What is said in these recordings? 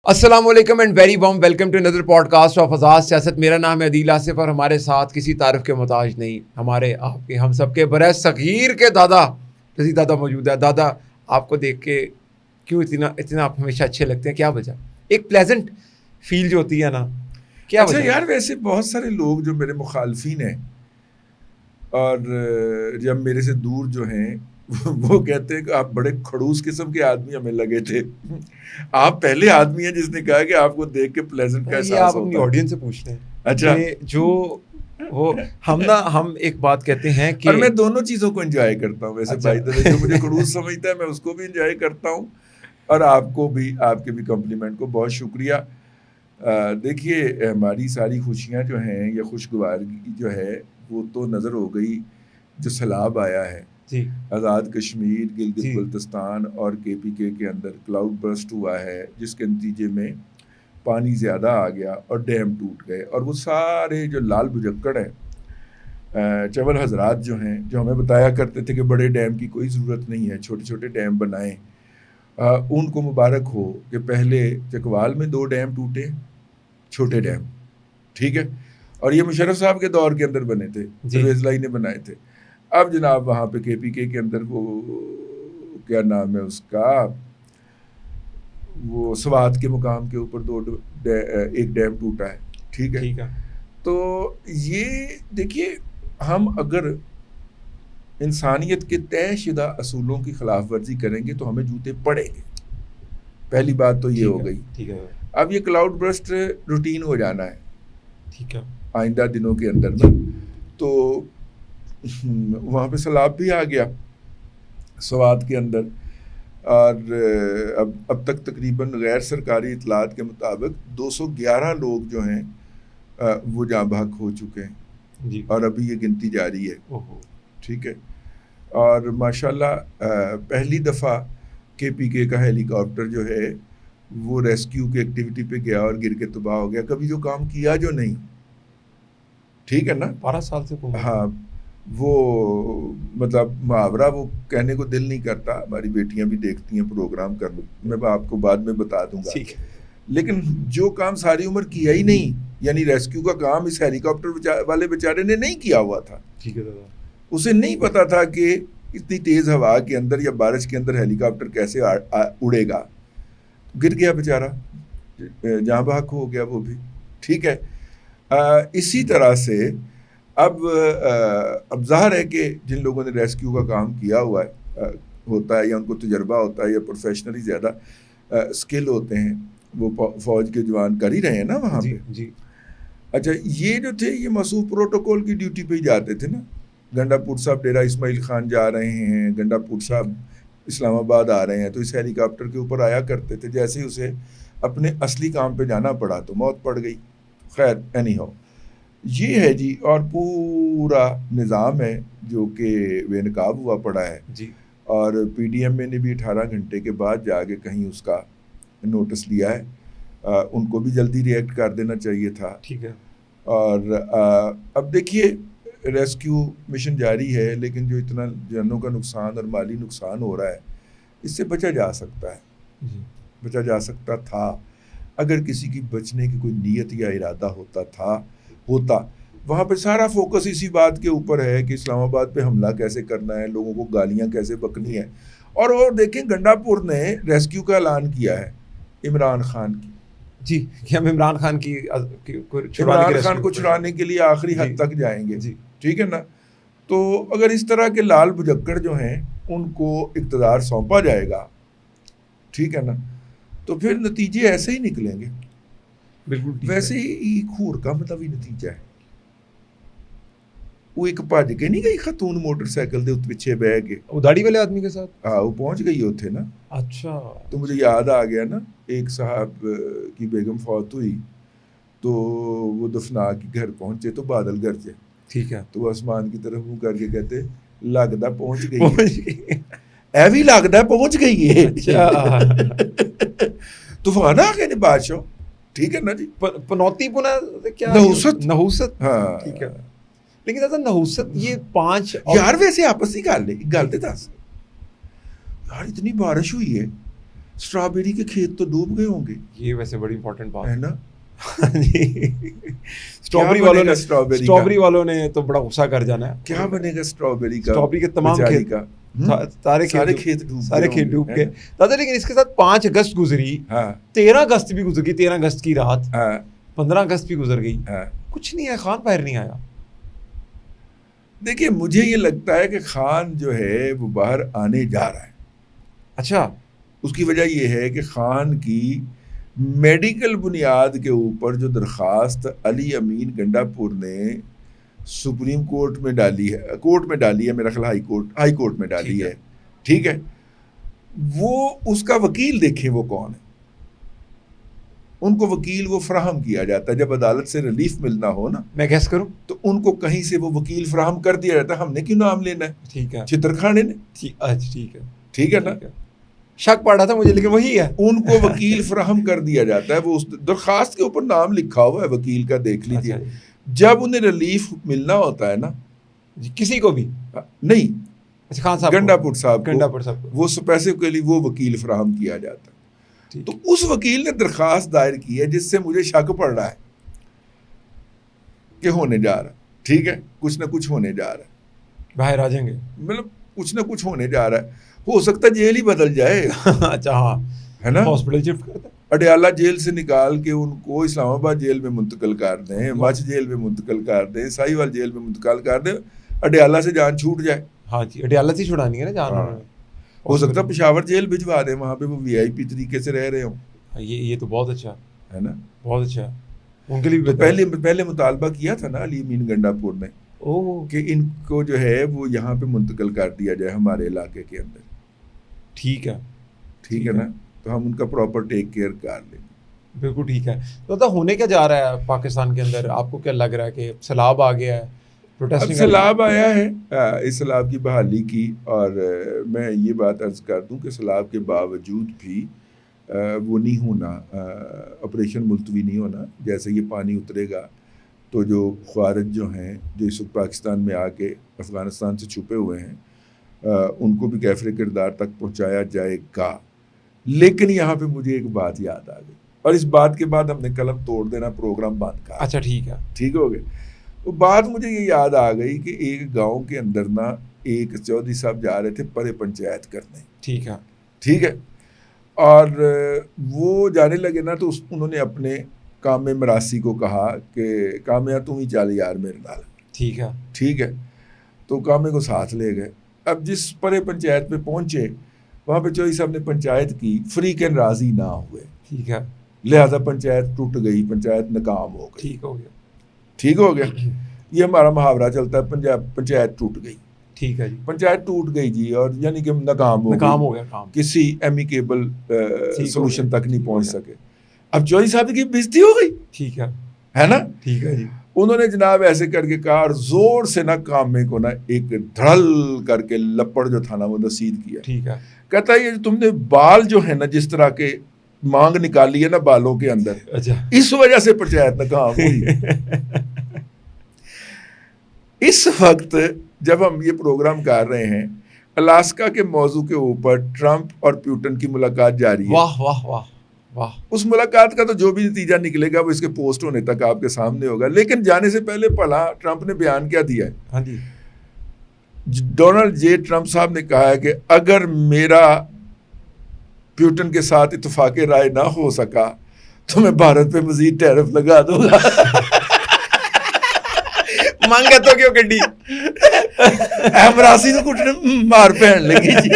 السلام علیکم and very warm welcome to اندر podcast of Azad Siyasat. میرا نام ہے عدیل آصف اور ہمارے ساتھ کسی تعارف کے محتاج نہیں, ہمارے آپ کے ہم سب کے برائے صغیر کے دادا رضی دادا موجود ہے. دادا, آپ کو دیکھ کے کیوں اتنا آپ ہمیشہ اچھے لگتے ہیں, کیا وجہ؟ ایک پلیزنٹ فیل جو ہوتی ہے نا, کیا وجہ؟ اچھا یار, ویسے بہت سارے لوگ جو میرے مخالفین ہیں اور جب میرے سے دور جو ہیں وہ کہتے ہیں کہ آپ بڑے کھڑوس قسم کے آدمی ہمیں لگے تھے. آپ پہلے آدمی ہیں جس نے کہا کہ آپ کو دیکھ کے پلیزنٹ کا احساس ہوتا ہے. آپ اپنی آڈینس سے پوچھتے ہیں. اچھا, جو وہ ہم ایک بات کہتے ہیں کہ اور میں دونوں چیزوں کو انجوائے کرتا ہوں. ویسے بھائی دادا جو مجھے کھڑوس سمجھتا ہے میں اس کو بھی انجوائے کرتا ہوں, اور آپ کو بھی, آپ کے بھی کمپلیمنٹ کو بہت شکریہ. دیکھیے, ہماری ساری خوشیاں جو ہیں یا خوشگواری جو ہے وہ تو نظر ہو گئی جو سیلاب آیا ہے جی آزاد کشمیر, گلگت بلتستان اور KPK کے اندر کلاؤڈ برسٹ ہوا ہے, جس کے نتیجے میں پانی زیادہ آ گیا اور ڈیم ٹوٹ گئے. اور وہ سارے جو لال بھجکڑ ہیں, چول حضرات جو ہیں, جو ہمیں بتایا کرتے تھے کہ بڑے ڈیم کی کوئی ضرورت نہیں ہے, چھوٹے چھوٹے ڈیم بنائیں, ان کو مبارک ہو کہ پہلے چکوال میں 2 ڈیم ٹوٹے, چھوٹے ڈیم, ٹھیک ہے, اور یہ مشرف صاحب کے دور کے اندر بنے تھے, پرویز لائی نے بنائے تھے. اب جناب وہاں پہ KPK کے اندر وہ کیا نام ہے اس کا, وہ سوات کے مقام کے اوپر ایک ڈیم ٹوٹا ہے, ٹھیک ہے. تو یہ دیکھیے, ہم اگر انسانیت کے طے شدہ اصولوں کی خلاف ورزی کریں گے تو ہمیں جوتے پڑیں گے. پہلی بات تو یہ ہو گئی. اب یہ کلاؤڈ برسٹ روٹین ہو جانا ہے, ٹھیک ہے, آئندہ دنوں کے اندر میں. تو وہاں پہ سیلاب بھی آ گیا سوات کے اندر, اور اب تک تقریباً غیر سرکاری اطلاعات کے مطابق 211 لوگ جو ہیں وہ جاں بحق ہو چکے ہیں, اور ابھی یہ گنتی جاری ہے, ٹھیک ہے. اور ماشاءاللہ پہلی دفعہ KPK کا ہیلی کاپٹر جو ہے وہ ریسکیو کی ایکٹیویٹی پہ گیا اور گر کے تباہ ہو گیا. کبھی جو کام کیا جو نہیں, ٹھیک ہے نا, 12 سال سے. ہاں, وہ مطلب محاورہ وہ کہنے کو دل نہیں کرتا, ہماری بیٹیاں بھی دیکھتی ہیں پروگرام کر, میں آپ کو بعد میں بتا دوں گا. لیکن جو کام ساری عمر کیا ہی نہیں, یعنی ریسکیو کا کام اس ہیلی کاپٹر والے بیچارے نے نہیں کیا ہوا تھا. ٹھیک ہے, اسے نہیں پتا تھا کہ اتنی تیز ہوا کے اندر یا بارش کے اندر ہیلی کاپٹر کیسے اڑے گا. گر گیا بیچارہ, جہاں بحق ہو گیا وہ بھی, ٹھیک ہے. اسی طرح سے اب ظاہر ہے کہ جن لوگوں نے ریسکیو کا کام کیا ہوا ہے ہوتا ہے, یا ان کو تجربہ ہوتا ہے, یا پروفیشنلی زیادہ اسکل ہوتے ہیں, وہ فوج کے جوان کر ہی رہے ہیں نا وہاں پہ. جی. اچھا, یہ جو تھے یہ موصوف پروٹوکول کی ڈیوٹی پہ ہی جاتے تھے نا. گنڈا پور صاحب ڈیرہ اسماعیل خان جا رہے ہیں, گنڈا پور صاحب اسلام آباد آ رہے ہیں, تو اس ہیلی کاپٹر کے اوپر آیا کرتے تھے. جیسے ہی اسے اپنے اصلی کام پہ جانا پڑا تو موت پڑ گئی. خیر, اینی ہاؤ, یہ ہے جی. اور پورا نظام ہے جو کہ بے نقاب ہوا پڑا ہے جی. اور PDM نے بھی 18 گھنٹے کے بعد جا کے کہیں اس کا نوٹس لیا ہے. ان کو بھی جلدی ریئیکٹ کر دینا چاہیے تھا, ٹھیک ہے. اور اب دیکھیے, ریسکیو مشن جاری ہے, لیکن جو اتنا جانوں کا نقصان اور مالی نقصان ہو رہا ہے, اس سے بچا جا سکتا ہے جی. بچا جا سکتا تھا اگر کسی کی بچنے کی کوئی نیت یا ارادہ ہوتا. وہاں پہ سارا فوکس اسی بات کے اوپر ہے کہ اسلام آباد پہ حملہ کیسے کرنا ہے, لوگوں کو گالیاں کیسے بکنی ہے. اور دیکھیں, گنڈا پور نے ریسکیو کا اعلان کیا ہے عمران خان کی جی, کہ ہم عمران خان کو چھڑانے کے لیے آخری حد تک جائیں گے جی, ٹھیک ہے نا. تو اگر اس طرح کے لال بھجکڑ جو ہیں ان کو اقتدار سونپا جائے گا, ٹھیک ہے نا, تو پھر نتیجے ایسے ہی نکلیں گے. بالکل ویسے ہی خور کا مطلب ہی نتیجہ ہے. وہ ایک بھج کے نہیں گئی خاتون موٹر سائیکل دے پیچھے بہ کے, داڑھی والے آدمی کے ساتھ, ہاں وہ پہنچ گئی ہوتے نا. اچھا, تو مجھے یاد آ گیا نا, ایک صاحب کی بیگم فوت ہوئی تو وہ دفنا کے گھر پہنچے تو بادل گرجے, ٹھیک ہے. تو وہ آسمان کی طرف منہ کر کے کہتے لگدا پہنچ گئی, ایوی لگدا پہنچ گئی ہے. طوفان آ گئے نے بادشاہ, ٹھیک ہے نا جی. پنوتی پنا کیا نحوست, ہاں ٹھیک ہے. لیکن دادا نحوست یہ 5 یار ویسے آپس کی گل ہے, گل تے دس یار, اتنی بارش ہوئی ہے اسٹرابیری کے کھیت تو ڈوب گئے ہوں گے. یہ ویسے بڑی امپورٹنٹ بات ہے نا. اسٹرابیری والوں نے تو بڑا غصہ کر جانا ہے. کیا بنے گا اسٹرابیری کا؟ اسٹرابیری کے تمام کھیت کا سارے کھیت ڈوب گئے دادا. لیکن اس کے ساتھ 5 اگست گزری, 13 اگست بھی گزر گئی, 13 اگست کی رات, 15 اگست بھی گزر گئی, کچھ نہیں ہے, خان باہر نہیں آیا. دیکھیے مجھے یہ لگتا ہے کہ خان جو ہے وہ باہر آنے جا رہا ہے. اچھا, اس کی وجہ یہ ہے کہ خان کی میڈیکل بنیاد کے اوپر جو درخواست علی امین گنڈا پور نے سپریم کورٹ میں ڈالی ہے, میرا خیال ہائی کورٹ میں ڈالی ہے, ٹھیک ہے, وہ اس کا وکیل دیکھیں وہ کون ہے. ان کو وکیل وہ فراہم کیا جاتا ہے جب عدالت سے ریلیف ملنا ہو نا. میں گیس کروں تو ان کو کہیں سے وہ وکیل فراہم کر دیا جاتا ہے. ہم نے کیوں نام لینا ہے؟ ٹھیک ہے, چھتر کھانے نے. ٹھیک ہے نا, شک پڑ رہا تھا مجھے, لیکن وہی ہے. ان کو وکیل فراہم کر دیا جاتا ہے, وہ اس درخواست کے اوپر نام لکھا ہوا ہے وکیل کا, دیکھ لیجیے. جب انہیں ریلیف ملنا ہوتا ہے نا, کسی کو بھی نہیں, خان صاحب گنڈا پور صاحب وہ پیسے کے لیے وہ وکیل فراہم کیا جاتا ہے. تو اس وکیل نے درخواست دائر کی ہے جس سے مجھے شک پڑ رہا ہے کہ ہونے جا رہا ہے, ٹھیک ہے, کچھ نہ کچھ ہونے جا رہا ہے, باہر آ جائیں گے, مطلب کچھ نہ کچھ ہونے جا رہا ہے. ہو سکتا ہے جیل ہی بدل جائے. اچھا ہاں, ہے نا, ہاسپٹل شفٹ کرتا ہے, اڈیالہ جیل سے نکال کے ان کو اسلام آباد جیل میں منتقل کر دیں, مچھ جیل میں منتقل کر دیں, ساہیوال جیل میں منتقل کر دیں, اڈیالہ سے جان چھوٹ جائے. ہاں جی, اڈیالہ سے چھڑانی ہے نا جان. ہو سکتا ہے پشاور جیل بھجوا دیں, وہاں پہ وہ وی آئی پی طریقے سے رہ رہے ہوں. یہ تو بہت اچھا ہے نا, بہت اچھا. ان کے لیے پہلے مطالبہ کیا تھا نا علی امین گنڈا پور نے کہ ان کو جو ہے وہ یہاں پہ منتقل کر دیا جائے ہمارے علاقے کے اندر. ٹھیک ہے نا, تو ہم ان کا پراپر ٹیک کیئر کر لیں گے. بالکل ٹھیک ہے. تو ہونے کیا جا رہا ہے پاکستان کے اندر؟ آپ کو کیا لگ رہا ہے کہ سیلاب آ گیا ہے؟ اب سیلاب آیا ہے, اس سیلاب کی بحالی کی, اور میں یہ بات عرض کر دوں کہ سیلاب کے باوجود بھی وہ نہیں ہونا, آپریشن ملتوی نہیں ہونا. جیسے یہ پانی اترے گا تو جو خوارج جو ہیں جو اس وقت پاکستان میں آ کے افغانستان سے چھپے ہوئے ہیں ان کو بھی کیفر کردار تک پہنچایا جائے گا. لیکن یہاں پہ مجھے ایک بات یاد آ گئی, اور اس بات کے بعد ہم نے قلم توڑ دینا, پروگرام بند کر. اچھا ٹھیک ہو گیا. وہ بات مجھے یہ یاد آ گئی کہ ایک گاؤں کے اندر نا ایک چودھری صاحب جا رہے تھے پرے پنچایت کرنے. ٹھیک ہے, اور وہ جانے لگے نا تو انہوں نے اپنے کامے مراسی کو کہا کہ کامیا تم ہی چل یار میرے نال. ٹھیک ہے, تو کامے کو ساتھ لے گئے. اب جس پرے پنچایت پہ پہنچے وہاں پہ چودھری صاحب نے پنچایت کی, فریقین راضی نہ ہوئے. لہذا پنچایت ٹوٹ گئی, پنچایت ناکام ہو گئی. ٹھیک ہو گیا. یہ ہمارا محاورہ چلتا ہے, پنچایت ٹوٹ گئی. ٹھیک ہے جی, پنچایت ٹوٹ گئی جی, اور یعنی کہ ناکام ہو گیا کام, کسی ایمیکیبل سولوشن تک نہیں پہنچ سکے. اب چودھری صاحب کی بےزتی ہو گئی. ہے نا. ٹھیک ہے جی, انہوں نے جناب ایسے کر کے کہا, اور زور سے نا کامے کو نا ایک دھڑل کر کے لپڑ جو تھا نا وہ نصید کیا. ٹھیک ہے, کہتا ہے یہ تم نے بال جو ہے نا جس طرح کے مانگ نکالی ہے نا بالوں کے اندر, اس وجہ سے پنچایت ناکام ہوئی. اس وقت جب ہم یہ پروگرام کر رہے ہیں, الاسکا کے موضوع کے اوپر ٹرمپ اور پیوٹن کی ملاقات جاری ہے. واہ واہ واہ واہ. اس ملاقات کا تو جو بھی نتیجہ نکلے گا وہ اس کے پوسٹ ہونے تک آپ کے سامنے ہوگا. لیکن جانے سے پہلے بھلا ٹرمپ نے بیان کیا دیا ہے؟ ہاں جی, ڈونلڈ جے ٹرمپ صاحب نے کہا ہے کہ اگر میرا پیوٹن کے ساتھ اتفاق رائے نہ ہو سکا تو میں بھارت پہ مزید ٹیرف لگا دوں گا. مانگا تو کیوں کڈی امراسی تو کٹنے مار پہن لگی جی.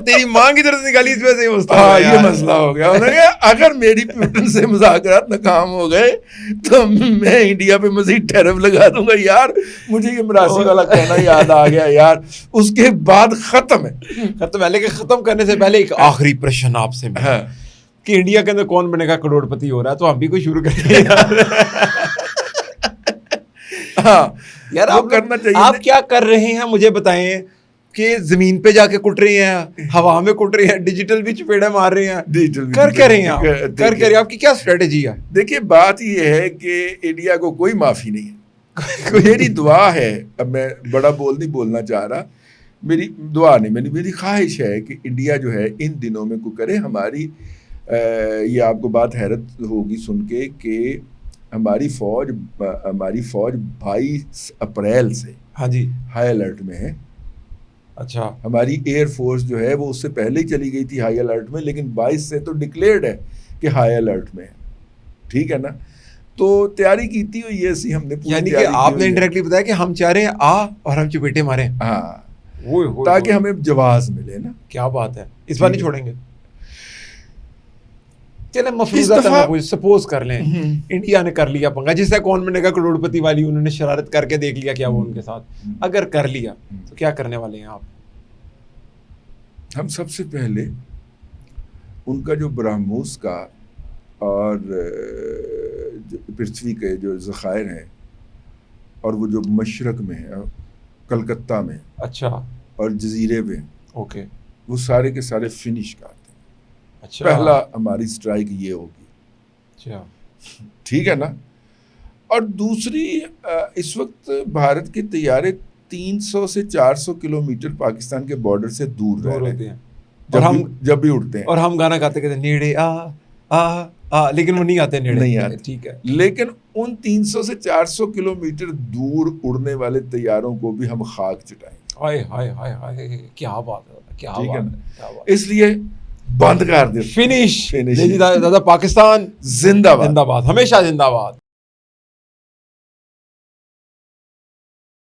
تیری ماں کی طرف سے نکالی اس وجہ سے ہاں یہ مسئلہ ہو گیا. انہوں نے کہا اگر میری پیوٹن سے مذاکرات ناکام ہو گئے تو میں انڈیا پہ مزید ٹیرف لگا دوں گا. یار مجھے یہ مراسی والا کہنا یاد آ گیا یار. اس کے بعد ختم ہے. لیکن ختم کرنے سے پہلے ایک آخری پرشن آپ سے کہ انڈیا کے اندر کون بنے گا کروڑ پتی ہو رہا ہے, تو ہم بھی کوئی شروع کریں. ہاں یار آپ کرنا چاہیے. آپ کیا کر رہے ہیں مجھے بتائیں, کہ زمین پہ جا کے کٹ رہے ہیں, ہوا میں کٹ رہے ہیں, ڈیجیٹل بھی چپیڑے مار رہے ہیں, کر کیا رہے ہیں آپ, کر کیا رہے ہیں, آپ کی کیا اسٹریٹجی ہے؟ دیکھیے بات یہ ہے کہ انڈیا کو کوئی معافی نہیں ہے. میری دعا ہے, اب میں بڑا نہیں بولنا چاہ رہا, میری دعا نہیں، میری خواہش ہے کہ انڈیا جو ہے ان دنوں میں کو کرے. ہماری یہ آپ کو بات حیرت ہوگی سن کے کہ ہماری فوج 22 اپریل سے ہاں جی ہائی الرٹ میں ہے. اچھا ہماری ایئر فورس جو ہے وہ اس سے پہلے ہی چلی گئی تھی ہائی الرٹ میں، لیکن 22 سے تو ڈکلیئرڈ ہے کہ ہائی الرٹ میں ہے. ٹھیک ہے نا. تو تیاری کیتی ہوئی ہے اسی ہم نے پوری، یعنی کہ آپ نے انڈائریکٹلی بتایا کہ ہم چاہ رہے ہیں اور ہم چپیٹے ماریں. ہاں تاکہ ہمیں جواز ملے نا. کیا بات ہے. اس بار نہیں چھوڑیں گے. چلیں مفروضہ سپوز کر لیں انڈیا نے کر لیا پنگا، جس طرح گورنمنٹ نے کہا کروڑ پتی والی انہوں نے شرارت کر کے دیکھ لیا کیا وہ ان کے ساتھ. اگر کر لیا تو کیا کرنے والے ہیں آپ؟ ہم سب سے پہلے ان کا جو برہموس کا اور پرتھوی کے جو ذخائر ہیں اور وہ جو مشرق میں ہے کلکتہ میں، اچھا، اور جزیرے میں، اوکے، وہ سارے کے سارے فنش کرتے ہیں. اچھا، پہلا ہماری سٹرائک یہ ہوگی. اچھا ٹھیک ہے نا. اور دوسری اس وقت بھارت کے طیارے 300 سے 400 کلومیٹر پاکستان کے بارڈر سے دور رہتے ہیں جب بھی اڑتے ہیں. اور ہم گانا گاتے کہتے ہیں نیڑے آ لیکن وہ نہیں آتے نیڑے. نہیں آتے. ٹھیک ہے. لیکن ان 300 سے 400 کلومیٹر دور اڑنے والے طیاروں کو بھی ہم خاک چٹائیں گے. ہائے ہائے ہائے ہائے، کیا بات ہے، کیا بات ہے. اس لیے بند کر دے. فنش. دادا پاکستان زندہ باد، زندہ باد، ہمیشہ زندہ باد.